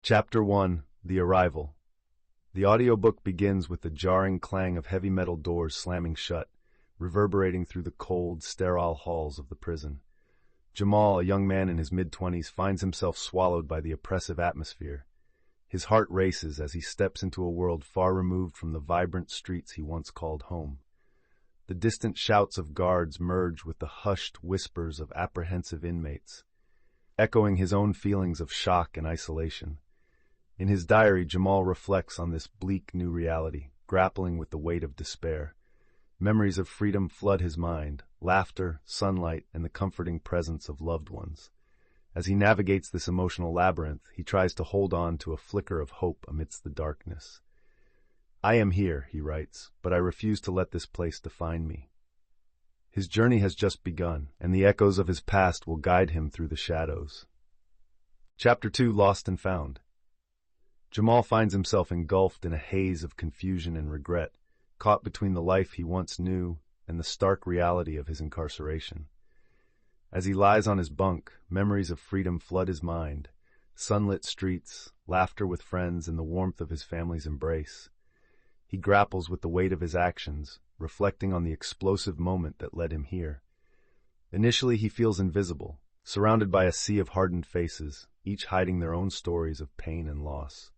Chapter 1: The Arrival. The audiobook begins with the jarring clang of heavy metal doors slamming shut, reverberating through the cold, sterile halls of the prison. Jamal, a young man in his mid-20s, finds himself swallowed by the oppressive atmosphere. His heart races as he steps into a world far removed from the vibrant streets he once called home. The distant shouts of guards merge with the hushed whispers of apprehensive inmates, echoing his own feelings of shock and isolation. In his diary, Jamal reflects on this bleak new reality, grappling with the weight of despair. Memories of freedom flood his mind, laughter, sunlight, and the comforting presence of loved ones. As he navigates this emotional labyrinth, he tries to hold on to a flicker of hope amidst the darkness. "I am here," he writes, "but I refuse to let this place define me." His journey has just begun, and the echoes of his past will guide him through the shadows. Chapter 2: Lost and Found. Jamal finds himself engulfed in a haze of confusion and regret, caught between the life he once knew and the stark reality of his incarceration. As he lies on his bunk, memories of freedom flood his mind: sunlit streets, laughter with friends, and the warmth of his family's embrace. He grapples with the weight of his actions, reflecting on the explosive moment that led him here. Initially, he feels invisible, surrounded by a sea of hardened faces, each hiding their own stories of pain and loss.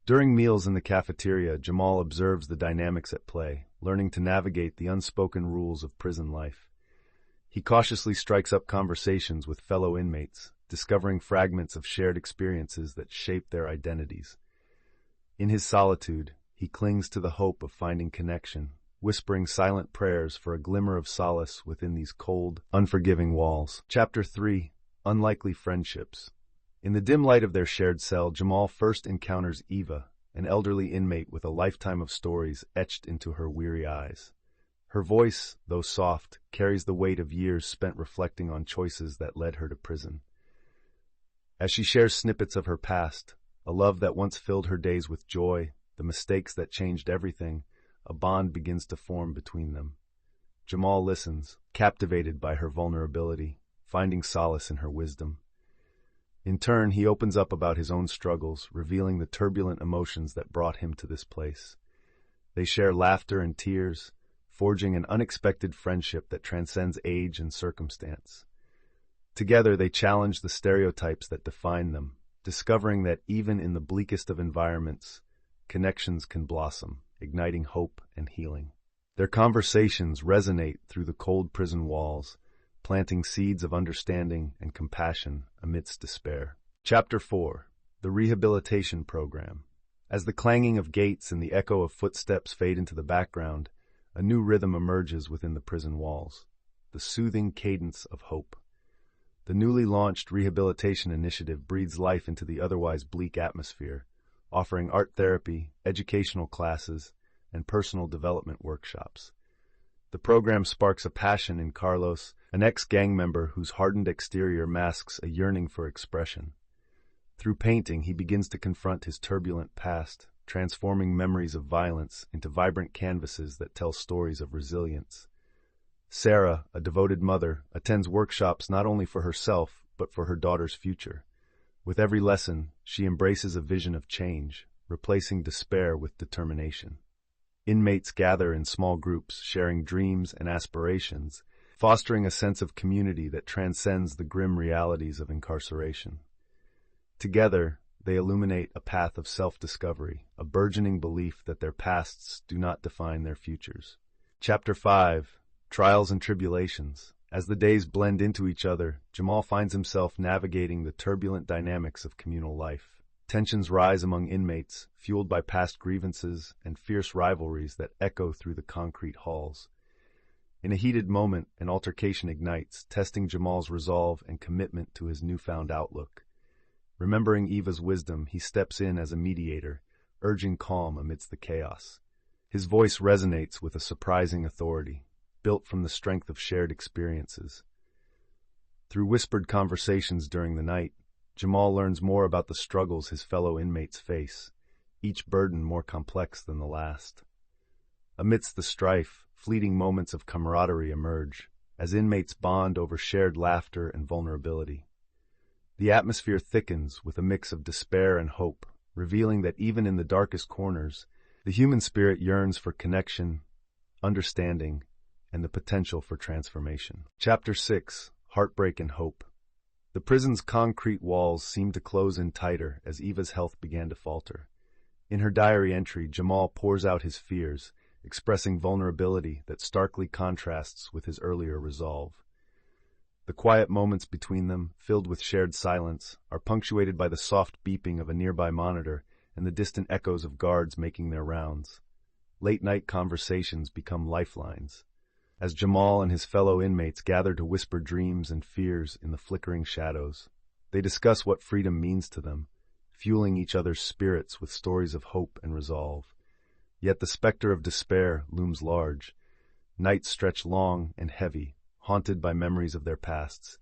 During meals in the cafeteria, Jamal observes the dynamics at play, learning to navigate the unspoken rules of prison life. He cautiously strikes up conversations with fellow inmates, discovering fragments of shared experiences that shape their identities. In his solitude, he clings to the hope of finding connection, whispering silent prayers for a glimmer of solace within these cold, unforgiving walls. Chapter 3: Unlikely Friendships. In the dim light of their shared cell, Jamal first encounters Eva, an elderly inmate with a lifetime of stories etched into her weary eyes. Her voice, though soft, carries the weight of years spent reflecting on choices that led her to prison. As she shares snippets of her past, a love that once filled her days with joy, the mistakes that changed everything, a bond begins to form between them. Jamal listens, captivated by her vulnerability, finding solace in her wisdom. In turn, he opens up about his own struggles, revealing the turbulent emotions that brought him to this place. They share laughter and tears, forging an unexpected friendship that transcends age and circumstance. Together, they challenge the stereotypes that define them, discovering that even in the bleakest of environments, connections can blossom, igniting hope and healing. Their conversations resonate through the cold prison walls, planting seeds of understanding and compassion amidst despair. Chapter 4: The Rehabilitation Program. As the clanging of gates and the echo of footsteps fade into the background, a new rhythm emerges within the prison walls: the soothing cadence of hope. The newly launched rehabilitation initiative breathes life into the otherwise bleak atmosphere, offering art therapy, educational classes, and personal development workshops. The program sparks a passion in Carlos, an ex-gang member whose hardened exterior masks a yearning for expression. Through painting, he begins to confront his turbulent past, transforming memories of violence into vibrant canvases that tell stories of resilience. Sarah, a devoted mother, attends workshops not only for herself, but for her daughter's future. With every lesson, she embraces a vision of change, replacing despair with determination. Inmates gather in small groups, sharing dreams and aspirations, fostering a sense of community that transcends the grim realities of incarceration. Together, they illuminate a path of self-discovery, a burgeoning belief that their pasts do not define their futures. Chapter 5: Trials and Tribulations. As the days blend into each other, Jamal finds himself navigating the turbulent dynamics of communal life. Tensions rise among inmates, fueled by past grievances and fierce rivalries that echo through the concrete halls. In a heated moment, an altercation ignites, testing Jamal's resolve and commitment to his newfound outlook. Remembering Eva's wisdom, he steps in as a mediator, urging calm amidst the chaos. His voice resonates with a surprising authority, built from the strength of shared experiences. Through whispered conversations during the night, Jamal learns more about the struggles his fellow inmates face, each burden more complex than the last. Amidst the strife, fleeting moments of camaraderie emerge, as inmates bond over shared laughter and vulnerability. The atmosphere thickens with a mix of despair and hope, revealing that even in the darkest corners, the human spirit yearns for connection, understanding, and the potential for transformation. Chapter 6: Heartbreak and Hope. The prison's concrete walls seemed to close in tighter as Eva's health began to falter. In her diary entry, Jamal pours out his fears, expressing vulnerability that starkly contrasts with his earlier resolve. The quiet moments between them, filled with shared silence, are punctuated by the soft beeping of a nearby monitor and the distant echoes of guards making their rounds. Late-night conversations become lifelines, as Jamal and his fellow inmates gather to whisper dreams and fears in the flickering shadows. They discuss what freedom means to them, fueling each other's spirits with stories of hope and resolve. Yet the specter of despair looms large. Nights stretch long and heavy, haunted by memories of their pasts.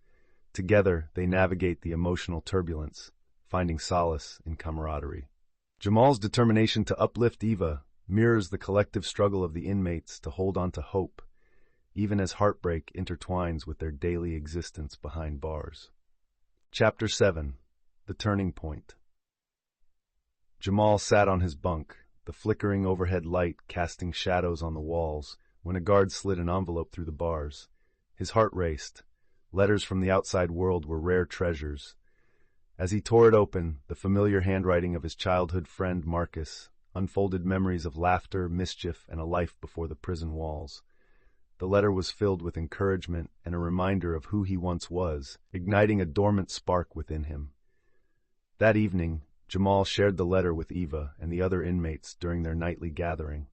Together, they navigate the emotional turbulence, finding solace in camaraderie. Jamal's determination to uplift Eva mirrors the collective struggle of the inmates to hold on to hope, even as heartbreak intertwines with their daily existence behind bars. Chapter 7: The Turning Point. Jamal sat on his bunk, the flickering overhead light casting shadows on the walls, when a guard slid an envelope through the bars. His heart raced. Letters from the outside world were rare treasures. As he tore it open, the familiar handwriting of his childhood friend Marcus unfolded memories of laughter, mischief, and a life before the prison walls. The letter was filled with encouragement and a reminder of who he once was, igniting a dormant spark within him. That evening, Jamal shared the letter with Eva and the other inmates during their nightly gathering.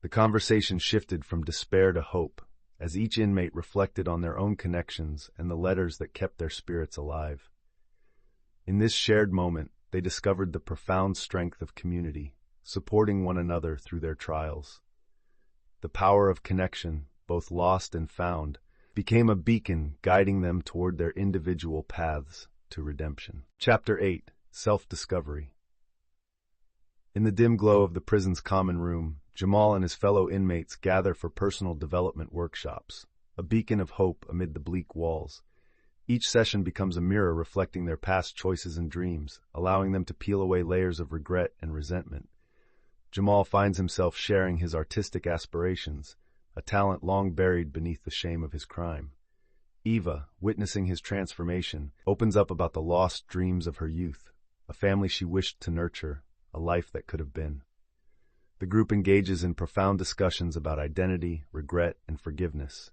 The conversation shifted from despair to hope, as each inmate reflected on their own connections and the letters that kept their spirits alive. In this shared moment, they discovered the profound strength of community, supporting one another through their trials. The power of connection, both lost and found, became a beacon guiding them toward their individual paths to redemption. Chapter 8: Self-Discovery. In the dim glow of the prison's common room, Jamal and his fellow inmates gather for personal development workshops, a beacon of hope amid the bleak walls. Each session becomes a mirror reflecting their past choices and dreams, allowing them to peel away layers of regret and resentment. Jamal finds himself sharing his artistic aspirations, a talent long buried beneath the shame of his crime. Eva, witnessing his transformation, opens up about the lost dreams of her youth, a family she wished to nurture, a life that could have been. The group engages in profound discussions about identity, regret, and forgiveness.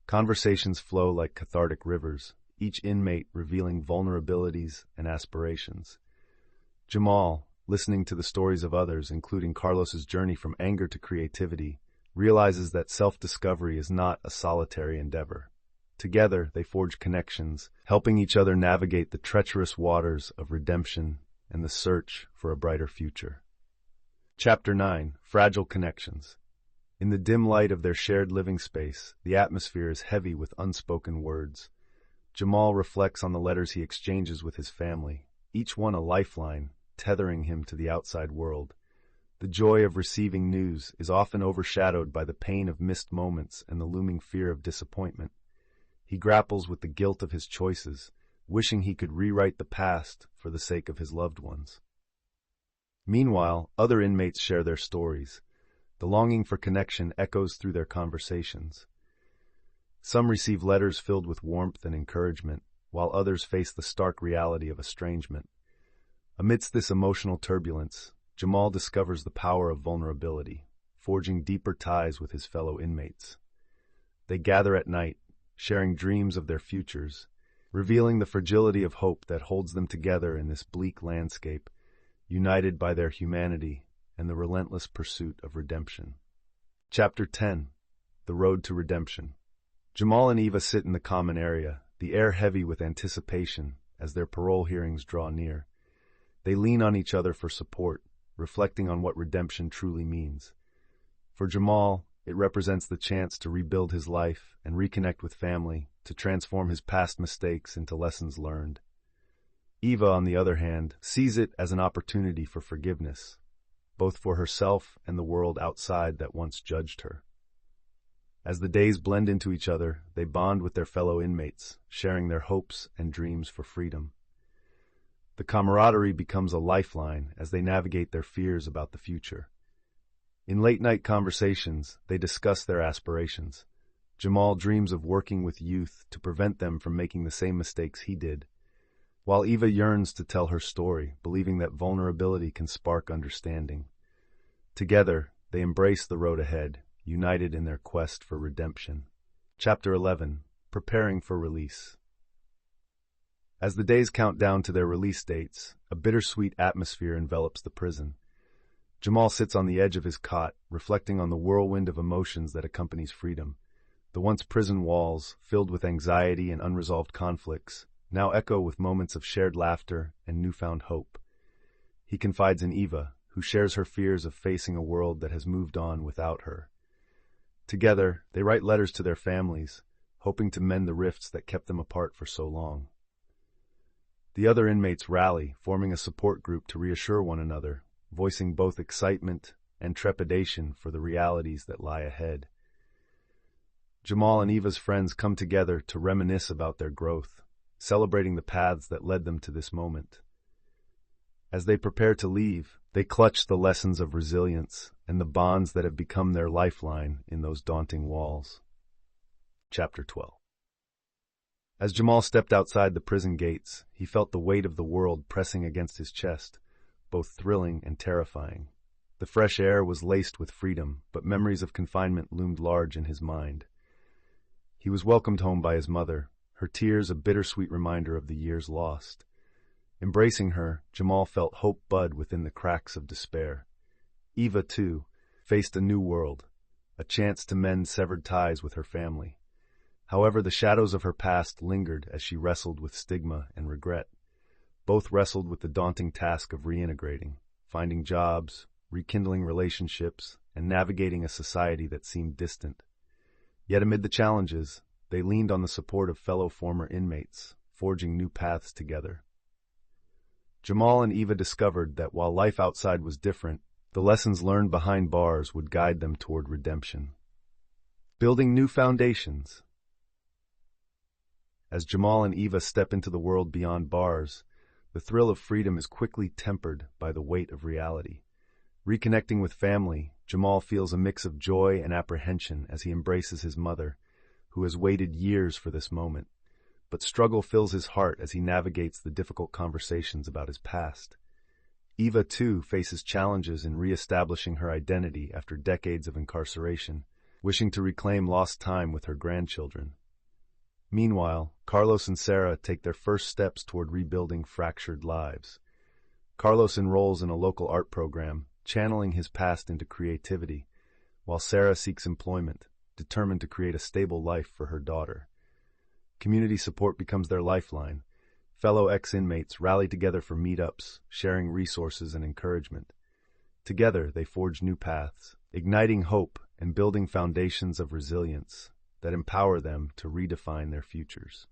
Conversations flow like cathartic rivers, each inmate revealing vulnerabilities and aspirations. Jamal, listening to the stories of others, including Carlos's journey from anger to creativity, realizes that self-discovery is not a solitary endeavor. Together, they forge connections, helping each other navigate the treacherous waters of redemption and the search for a brighter future. Chapter 9: Fragile Connections. In the dim light of their shared living space, the atmosphere is heavy with unspoken words. Jamal reflects on the letters he exchanges with his family, each one a lifeline, tethering him to the outside world. The joy of receiving news is often overshadowed by the pain of missed moments and the looming fear of disappointment. He grapples with the guilt of his choices, wishing he could rewrite the past for the sake of his loved ones. Meanwhile, other inmates share their stories. The longing for connection echoes through their conversations. Some receive letters filled with warmth and encouragement, while others face the stark reality of estrangement. Amidst this emotional turbulence, Jamal discovers the power of vulnerability, forging deeper ties with his fellow inmates. They gather at night, sharing dreams of their futures, revealing the fragility of hope that holds them together in this bleak landscape, united by their humanity and the relentless pursuit of redemption. Chapter 10: The Road to Redemption. Jamal and Eva sit in the common area, the air heavy with anticipation as their parole hearings draw near. They lean on each other for support, reflecting on what redemption truly means. For Jamal, it represents the chance to rebuild his life and reconnect with family, to transform his past mistakes into lessons learned. Eva, on the other hand, sees it as an opportunity for forgiveness, both for herself and the world outside that once judged her. As the days blend into each other, they bond with their fellow inmates, sharing their hopes and dreams for freedom. The camaraderie becomes a lifeline as they navigate their fears about the future. In late-night conversations, they discuss their aspirations. Jamal dreams of working with youth to prevent them from making the same mistakes he did, while Eva yearns to tell her story, believing that vulnerability can spark understanding. Together, they embrace the road ahead, united in their quest for redemption. Chapter 11. Preparing for Release. As the days count down to their release dates, a bittersweet atmosphere envelops the prison. Jamal sits on the edge of his cot, reflecting on the whirlwind of emotions that accompanies freedom. The once prison walls, filled with anxiety and unresolved conflicts, now echo with moments of shared laughter and newfound hope. He confides in Eva, who shares her fears of facing a world that has moved on without her. Together, they write letters to their families, hoping to mend the rifts that kept them apart for so long. The other inmates rally, forming a support group to reassure one another, voicing both excitement and trepidation for the realities that lie ahead. Jamal and Eva's friends come together to reminisce about their growth, celebrating the paths that led them to this moment. As they prepare to leave, they clutch the lessons of resilience and the bonds that have become their lifeline in those daunting walls. Chapter 12. As Jamal stepped outside the prison gates, he felt the weight of the world pressing against his chest, both thrilling and terrifying. The fresh air was laced with freedom, but memories of confinement loomed large in his mind. He was welcomed home by his mother, her tears a bittersweet reminder of the years lost. Embracing her, Jamal felt hope bud within the cracks of despair. Eva, too, faced a new world, a chance to mend severed ties with her family. However, the shadows of her past lingered as she wrestled with stigma and regret. Both wrestled with the daunting task of reintegrating, finding jobs, rekindling relationships, and navigating a society that seemed distant. Yet amid the challenges, they leaned on the support of fellow former inmates, forging new paths together. Jamal and Eva discovered that while life outside was different, the lessons learned behind bars would guide them toward redemption. Building new foundations. As Jamal and Eva step into the world beyond bars, the thrill of freedom is quickly tempered by the weight of reality. Reconnecting with family, Jamal feels a mix of joy and apprehension as he embraces his mother, who has waited years for this moment. But struggle fills his heart as he navigates the difficult conversations about his past. Eva, too, faces challenges in reestablishing her identity after decades of incarceration, wishing to reclaim lost time with her grandchildren. Meanwhile, Carlos and Sarah take their first steps toward rebuilding fractured lives. Carlos enrolls in a local art program, channeling his past into creativity, while Sarah seeks employment, determined to create a stable life for her daughter. Community support becomes their lifeline. Fellow ex-inmates rally together for meetups, sharing resources and encouragement. Together, they forge new paths, igniting hope and building foundations of resilience that empower them to redefine their futures.